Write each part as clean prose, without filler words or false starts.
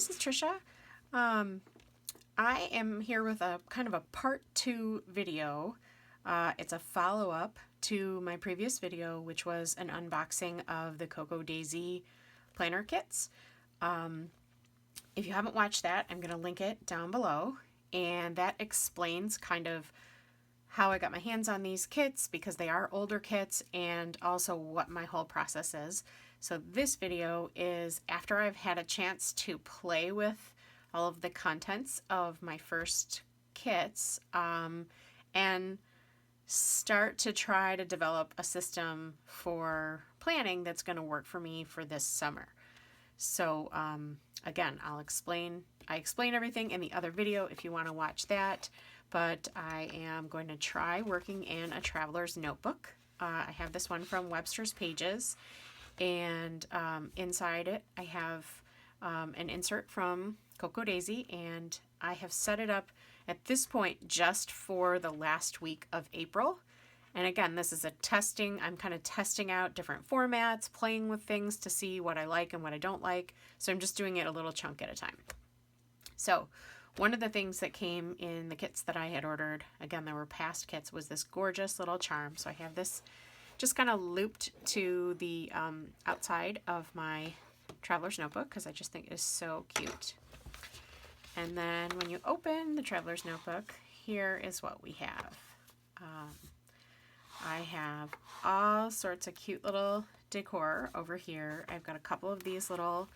this is Trisha. I am here with a kind of a part 2 video. It's a follow-up to my previous video, which was an unboxing of the Cocoa Daisy planner kits. If you haven't watched that, I'm going to link it down below, and that explains kind of how I got my hands on these kits, because they are older kits, and also what my whole process is. So this video is after I've had a chance to play with all of the contents of my first kits and start to try to develop a system for planning that's going to work for me for this summer. So again, I explain everything in the other video if you want to watch that, but I am going to try working in a traveler's notebook. I have this one from Webster's Pages, and inside it I have an insert from Cocoa Daisy, and I have set it up at this point just for the last week of April. And again, this is a testing. I'm kind of testing out different formats, playing with things to see what I like and what I don't like. So I'm just doing it a little chunk at a time. So one of the things that came in the kits that I had ordered, again, there were past kits, was this gorgeous little charm. So I have this just kind of looped to the outside of my traveler's notebook because I just think it is so cute. And then when you open the traveler's notebook, here is what we have. I have all sorts of cute little decor over here. I've got a couple of these little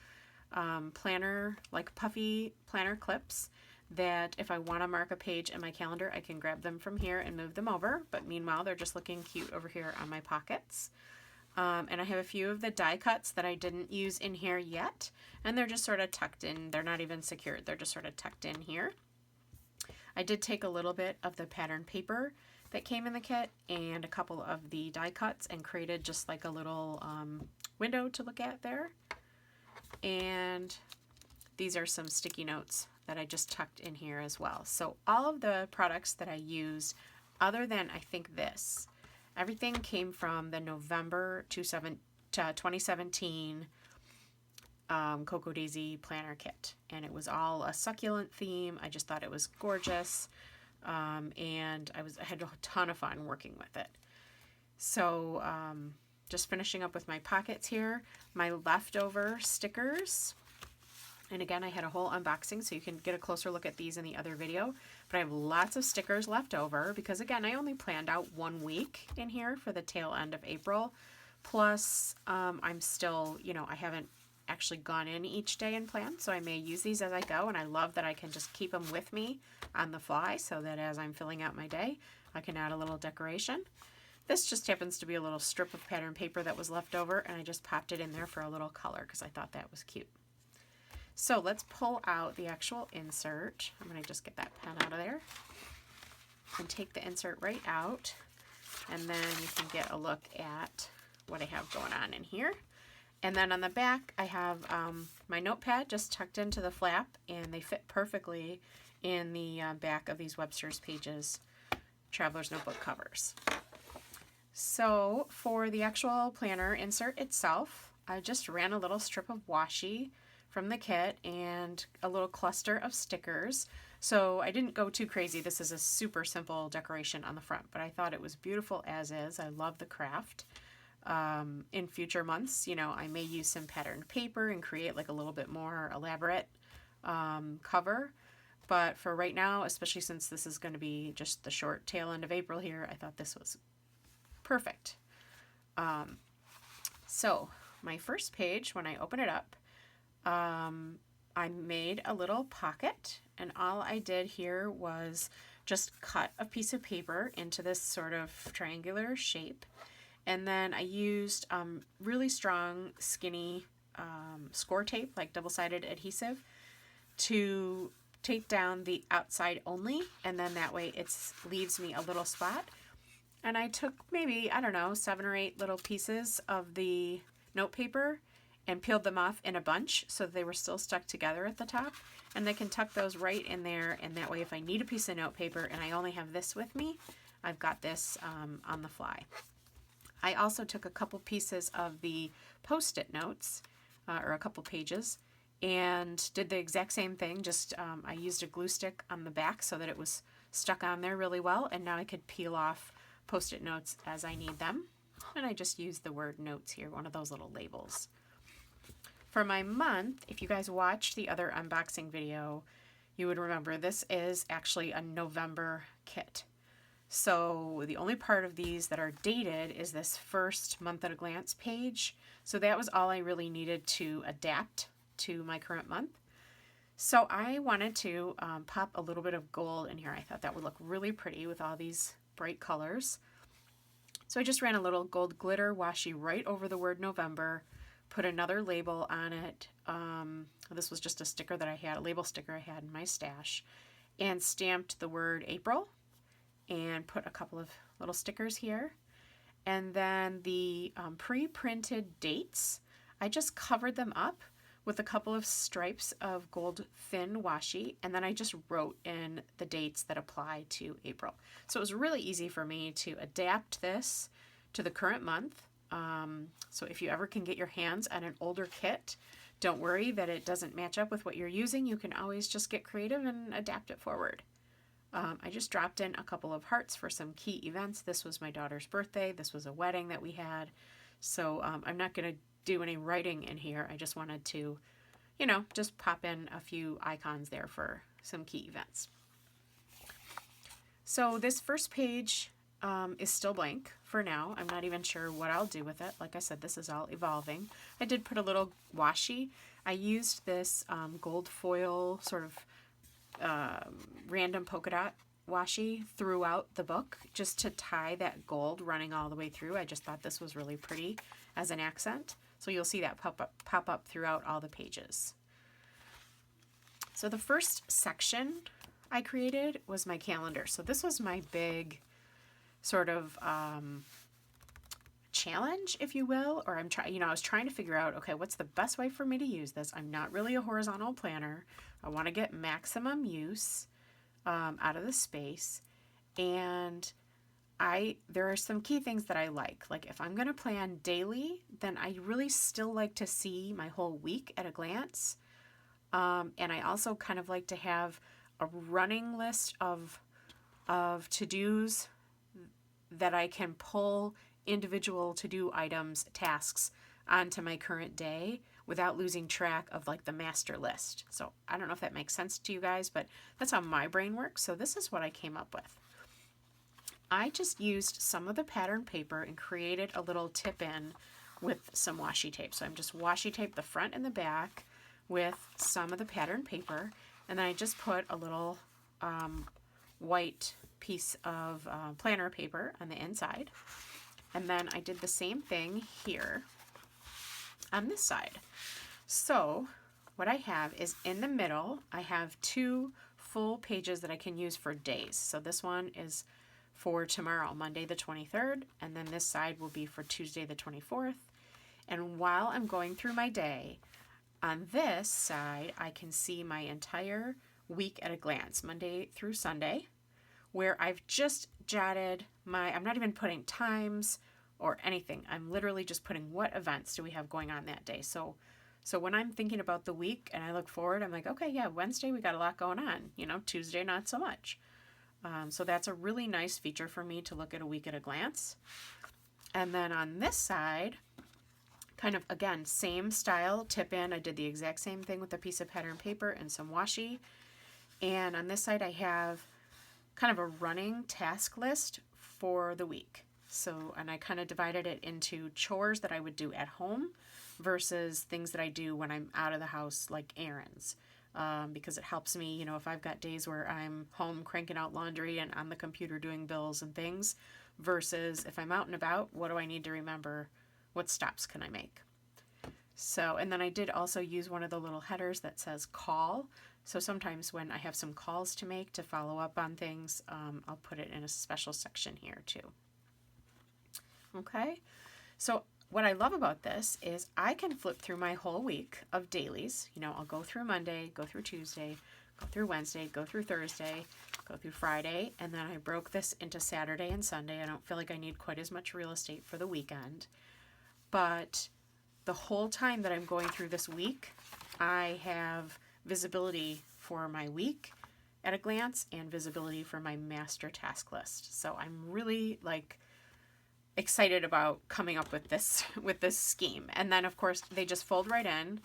planner, like puffy planner clips that if I want to mark a page in my calendar, I can grab them from here and move them over. But meanwhile, they're just looking cute over here on my pockets. And I have a few of the die cuts that I didn't use in here yet, and they're just sort of tucked in. They're not even secured. They're just sort of tucked in here. I did take a little bit of the pattern paper that came in the kit and a couple of the die cuts and created just like a little window to look at there. And these are some sticky notes that I just tucked in here as well. So all of the products that I used, other than I think this, everything came from the November 2017 Cocoa Daisy planner kit. And it was all a succulent theme. I just thought it was gorgeous. And I had a ton of fun working with it. So just finishing up with my pockets here, my leftover stickers. And again, I had a whole unboxing, so you can get a closer look at these in the other video. But I have lots of stickers left over because, again, I only planned out 1 week in here for the tail end of April. Plus, I'm still, I haven't actually gone in each day and planned, so I may use these as I go. And I love that I can just keep them with me on the fly so that as I'm filling out my day, I can add a little decoration. This just happens to be a little strip of pattern paper that was left over, and I just popped it in there for a little color because I thought that was cute. So let's pull out the actual insert. I'm going to just get that pen out of there and take the insert right out, and then you can get a look at what I have going on in here. And then on the back I have my notepad just tucked into the flap, and they fit perfectly in the back of these Webster's Pages Traveler's Notebook covers. So for the actual planner insert itself, I just ran a little strip of washi from the kit and a little cluster of stickers. So I didn't go too crazy. This is a super simple decoration on the front, but I thought it was beautiful as is. I love the craft. In future months, I may use some patterned paper and create like a little bit more elaborate cover. But for right now, especially since this is going to be just the short tail end of April here, I thought this was perfect. So my first page, when I open it up, I made a little pocket, and all I did here was just cut a piece of paper into this sort of triangular shape, and then I used really strong, skinny score tape, like double-sided adhesive, to tape down the outside only, and then that way it leaves me a little spot. And I took maybe, I don't know, 7 or 8 little pieces of the note paper and peeled them off in a bunch so they were still stuck together at the top. And I can tuck those right in there, and that way if I need a piece of note paper and I only have this with me, I've got this on the fly. I also took a couple pieces of the Post-it notes, or a couple pages, and did the exact same thing. Just I used a glue stick on the back so that it was stuck on there really well, and now I could peel off Post-it notes as I need them. And I just used the word notes here, one of those little labels. For my month, if you guys watched the other unboxing video, you would remember this is actually a November kit. So the only part of these that are dated is this first month at a glance page. So that was all I really needed to adapt to my current month. So I wanted to pop a little bit of gold in here. I thought that would look really pretty with all these bright colors. So I just ran a little gold glitter washi right over the word November, put another label on it. This was just a sticker that I had, a label sticker I had in my stash, and stamped the word April and put a couple of little stickers here. And then the pre-printed dates, I just covered them up with a couple of stripes of gold thin washi, and then I just wrote in the dates that apply to April. So it was really easy for me to adapt this to the current month. So if you ever can get your hands on an older kit, don't worry that it doesn't match up with what you're using. You can always just get creative and adapt it forward. I just dropped in a couple of hearts for some key events. This was my daughter's birthday. This was a wedding that we had. So I'm not going to do any writing in here. I just wanted to, just pop in a few icons there for some key events. So this first page is still blank for now. I'm not even sure what I'll do with it. Like I said, this is all evolving. I did put a little washi. I used this gold foil sort of random polka dot washi throughout the book just to tie that gold running all the way through. I just thought this was really pretty as an accent. So you'll see that pop up throughout all the pages. So the first section I created was my calendar. So this was my big sort of challenge, if you will, or I was trying to figure out, okay, what's the best way for me to use this? I'm not really a horizontal planner. I want to get maximum use out of the space, and there are some key things that I like. Like if I'm going to plan daily, then I really still like to see my whole week at a glance. And I also kind of like to have a running list of to-dos that I can pull individual to-do items, tasks onto my current day without losing track of like the master list. So I don't know if that makes sense to you guys, but that's how my brain works. So this is what I came up with. I just used some of the pattern paper and created a little tip-in with some washi tape. So I'm just washi taped the front and the back with some of the pattern paper, and then I just put a little white piece of planner paper on the inside. And then I did the same thing here on this side. So what I have is in the middle, I have two full pages that I can use for days. So this one is for tomorrow, Monday the 23rd, and then this side will be for Tuesday the 24th. And while I'm going through my day, on this side, I can see my entire week at a glance, Monday through Sunday, where I've just jotted I'm not even putting times or anything. I'm literally just putting what events do we have going on that day. So when I'm thinking about the week and I look forward, I'm like, okay, yeah, Wednesday we got a lot going on. Tuesday not so much. So that's a really nice feature for me to look at a week at a glance. And then on this side, kind of, again, same style tip-in. I did the exact same thing with a piece of pattern paper and some washi. And on this side, I have kind of a running task list for the week. So, and I kind of divided it into chores that I would do at home versus things that I do when I'm out of the house, like errands. Because it helps me, if I've got days where I'm home cranking out laundry and on the computer doing bills and things, versus if I'm out and about, what do I need to remember? What stops can I make? So, and then I did also use one of the little headers that says call. So sometimes when I have some calls to make to follow up on things, I'll put it in a special section here too. Okay, so what I love about this is I can flip through my whole week of dailies. I'll go through Monday, go through Tuesday, go through Wednesday, go through Thursday, go through Friday, and then I broke this into Saturday and Sunday. I don't feel like I need quite as much real estate for the weekend. But the whole time that I'm going through this week, I have visibility for my week at a glance and visibility for my master task list. So I'm really like excited about coming up with this scheme. And then of course they just fold right in.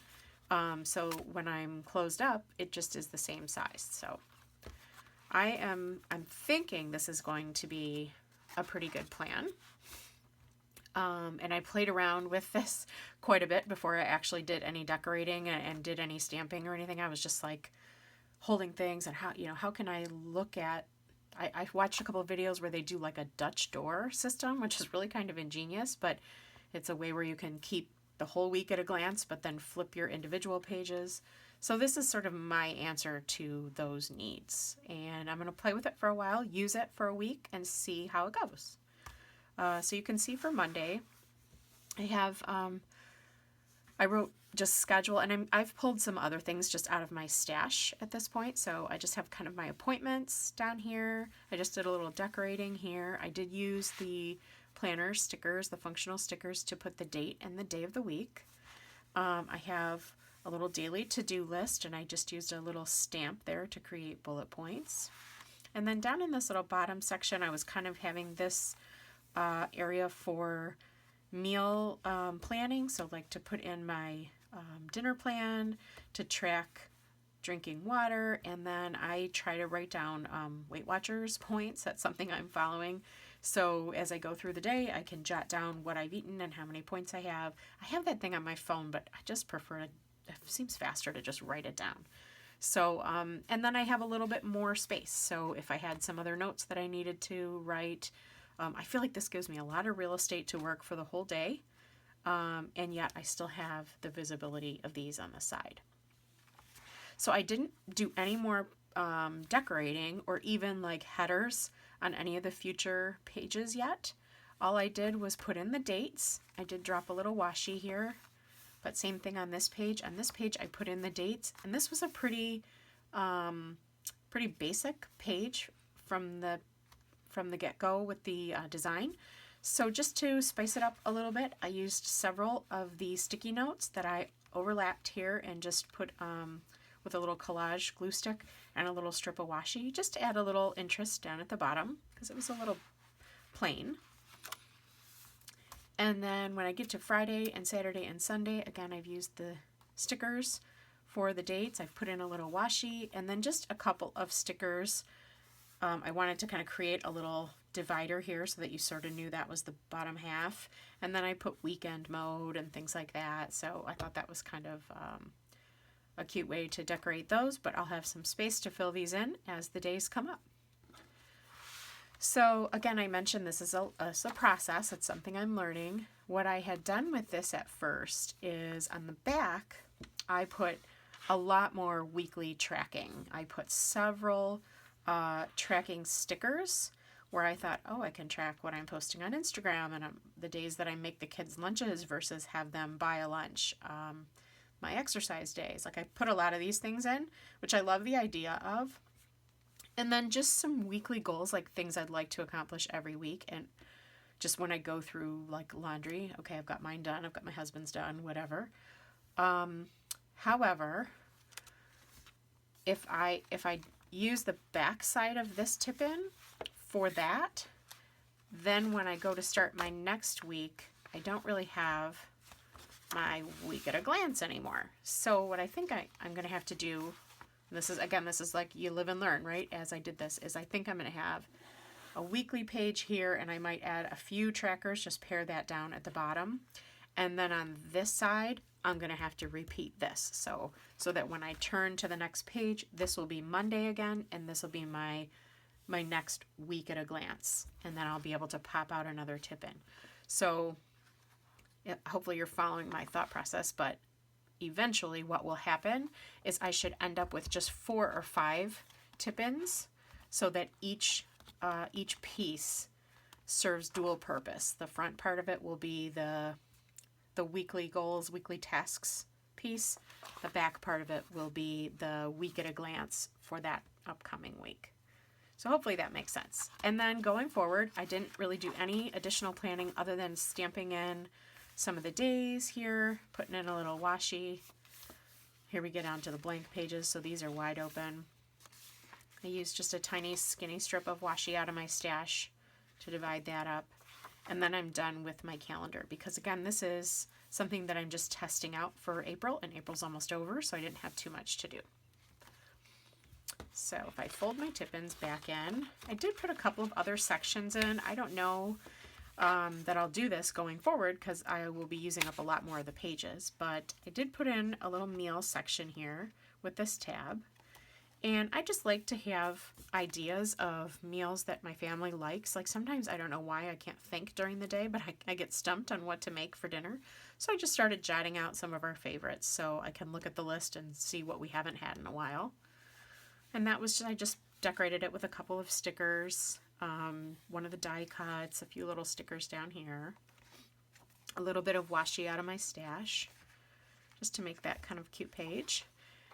So when I'm closed up, it just is the same size. So I'm thinking this is going to be a pretty good plan. And I played around with this quite a bit before I actually did any decorating and did any stamping or anything. I was just like holding things and how can I look at, I watched a couple of videos where they do like a Dutch door system, which is really kind of ingenious, but it's a way where you can keep the whole week at a glance, but then flip your individual pages. So this is sort of my answer to those needs. And I'm going to play with it for a while, use it for a week, and see how it goes. So you can see for Monday, I have, I wrote just schedule, and I've pulled some other things just out of my stash at this point. So I just have kind of my appointments down here. I just did a little decorating here. I did use the planner stickers, the functional stickers, to put the date and the day of the week. I have a little daily to-do list, and I just used a little stamp there to create bullet points. And then down in this little bottom section, I was kind of having this area for meal planning, so like to put in my dinner plan, to track drinking water, and then I try to write down Weight Watchers points. That's something I'm following. So as I go through the day, I can jot down what I've eaten and how many points I have. I have that thing on my phone, but I just prefer it seems faster to just write it down. So, and then I have a little bit more space. So if I had some other notes that I needed to write, I feel like this gives me a lot of real estate to work for the whole day, and yet I still have the visibility of these on the side. So I didn't do any more decorating or even like headers on any of the future pages yet. All I did was put in the dates. I did drop a little washi here, but same thing on this page. On this page I put in the dates, and this was a pretty basic page from the get-go with the design. So just to spice it up a little bit, I used several of the sticky notes that I overlapped here and just put with a little collage glue stick and a little strip of washi, just to add a little interest down at the bottom because it was a little plain. And then when I get to Friday and Saturday and Sunday, again, I've used the stickers for the dates. I've put in a little washi and then just a couple of stickers. I wanted to kind of create a little divider here so that you sort of knew that was the bottom half. And then I put weekend mode and things like that. So I thought that was kind of a cute way to decorate those, but I'll have some space to fill these in as the days come up. So again, I mentioned this is a process. It's something I'm learning. What I had done with this at first is on the back, I put a lot more weekly tracking. I put several tracking stickers where I thought, oh, I can track what I'm posting on Instagram and the days that I make the kids lunches versus have them buy a lunch. My exercise days. Like I put a lot of these things in, which I love the idea of. And then just some weekly goals, like things I'd like to accomplish every week. And just when I go through like laundry, okay, I've got mine done, I've got my husband's done, whatever. However, if I use the back side of this tip in for that, then when I go to start my next week, I don't really have my week at a glance anymore. So what I think I'm going to have to do, this is like you live and learn, right? As I did this, is I think I'm going to have a weekly page here, and I might add a few trackers, just pare that down at the bottom. And then on this side, I'm going to have to repeat this. So that when I turn to the next page, this will be Monday again, and this will be my next week at a glance. And then I'll be able to pop out another tip in. So hopefully you're following my thought process, but eventually what will happen is I should end up with just 4 or 5 tip-ins so that each piece serves dual purpose. The front part of it will be the weekly goals, weekly tasks piece. The back part of it will be the week at a glance for that upcoming week. So hopefully that makes sense. And then going forward, I didn't really do any additional planning other than stamping in some of the days here, putting in a little washi, Here we get down to the blank pages, so these are wide open. I used just a tiny skinny strip of washi out of my stash to divide that up. And then I'm done with my calendar because, again, this is something that I'm just testing out for April, and April's almost over, so I didn't have too much to do. So if I fold my tip-ins back in, I did put a couple of other sections in. I don't know that I'll do this going forward because I will be using up a lot more of the pages, but I did put in a little meal section here with this tab. And I just like to have ideas of meals that my family likes. Like sometimes I don't know why I can't think during the day, but I get stumped on what to make for dinner. So I just started jotting out some of our favorites so I can look at the list and see what we haven't had in a while. And that was I just decorated it with a couple of stickers, one of the die cuts, a few little stickers down here, a little bit of washi out of my stash, just to make that kind of cute page.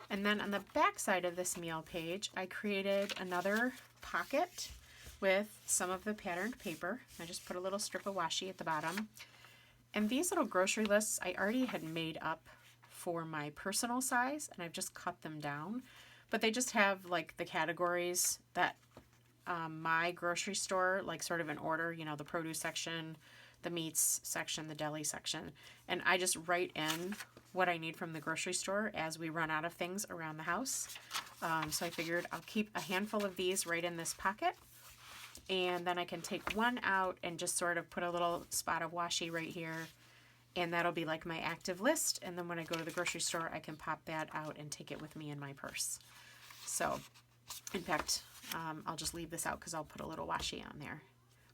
And then on the back side of this meal page, I created another pocket with some of the patterned paper. I just put a little strip of washi at the bottom. And these little grocery lists I already had made up for my personal size, and I've just cut them down. But they just have like the categories that my grocery store, like sort of in order, you know, the produce section, the meats section, the deli section. And I just write in what I need from the grocery store as we run out of things around the house. So I figured I'll keep a handful of these right in this pocket. And then I can take one out and just sort of put a little spot of washi right here. And that'll be like my active list. And then when I go to the grocery store, I can pop that out and take it with me in my purse. So, in fact, I'll just leave this out because I'll put a little washi on there.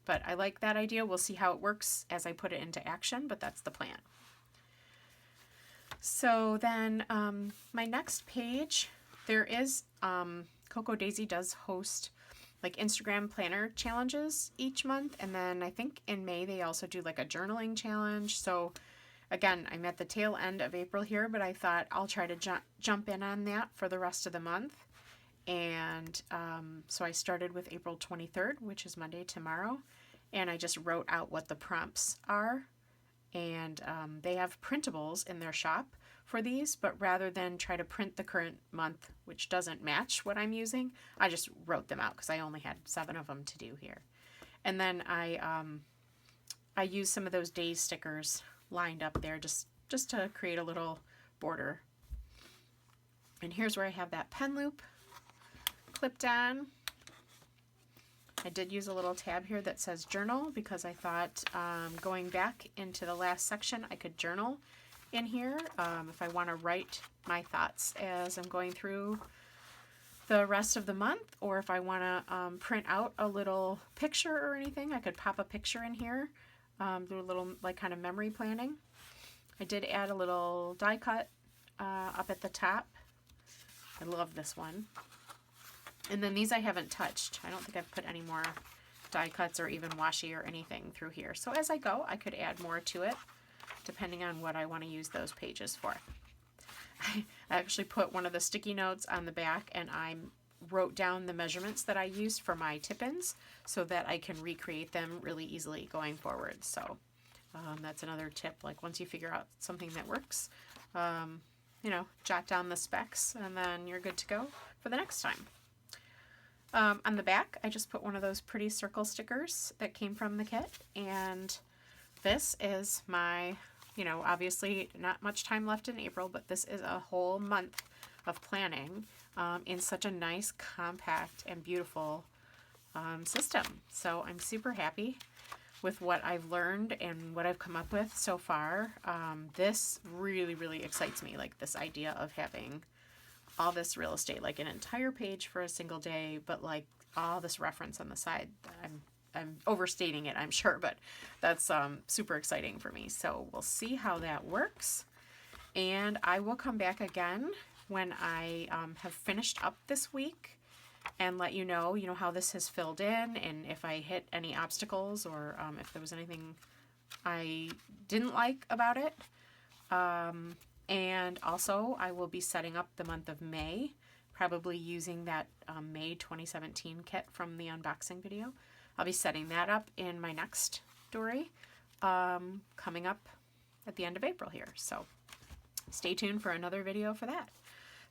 But I like that idea. We'll see how it works as I put it into action, but that's the plan. So then my next page, there is, Coco Daisy does host like Instagram planner challenges each month. And then I think in May they also do like a journaling challenge. So again, I'm at the tail end of April here, but I thought I'll try to jump in on that for the rest of the month. And so I started with April 23rd, which is Monday, tomorrow. And I just wrote out what the prompts are. And they have printables in their shop for these, but rather than try to print the current month, which doesn't match what I'm using, I just wrote them out because I only had 7 of them to do here. And then I used some of those days stickers lined up there just to create a little border. And here's where I have that pen loop clipped on. I did use a little tab here that says journal because I thought going back into the last section I could journal in here if I want to write my thoughts as I'm going through the rest of the month, or if I want to print out a little picture or anything, I could pop a picture in here, do a little like kind of memory planning. I did add a little die cut up at the top. I love this one. And then these I haven't touched. I don't think I've put any more die cuts or even washi or anything through here. So as I go, I could add more to it depending on what I want to use those pages for. I actually put one of the sticky notes on the back and I wrote down the measurements that I used for my tip-ins so that I can recreate them really easily going forward. So that's another tip. Like once you figure out something that works, you know, jot down the specs and then you're good to go for the next time. On the back, I just put one of those pretty circle stickers that came from the kit, and this is my, you know, obviously not much time left in April, but this is a whole month of planning in such a nice, compact, and beautiful system. So I'm super happy with what I've learned and what I've come up with so far. This really, really excites me, like this idea of having all this real estate, like an entire page for a single day, but like all this reference on the side. I'm overstating it, I'm sure, but that's super exciting for me. So we'll see how that works. And I will come back again when I have finished up this week and let you know how this has filled in and if I hit any obstacles or if there was anything I didn't like about it. And also, I will be setting up the month of May, probably using that May 2017 kit from the unboxing video. I'll be setting that up in my next story coming up at the end of April here. So stay tuned for another video for that.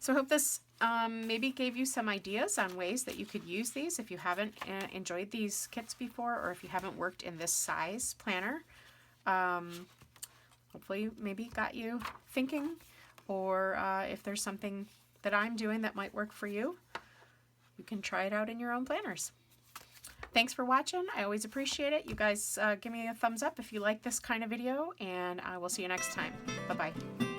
So I hope this maybe gave you some ideas on ways that you could use these if you haven't enjoyed these kits before, or if you haven't worked in this size planner. Hopefully maybe got you thinking, or if there's something that I'm doing that might work for you, you can try it out in your own planners. Thanks for watching. I always appreciate it. You guys give me a thumbs up if you like this kind of video, and I will see you next time. Bye-bye.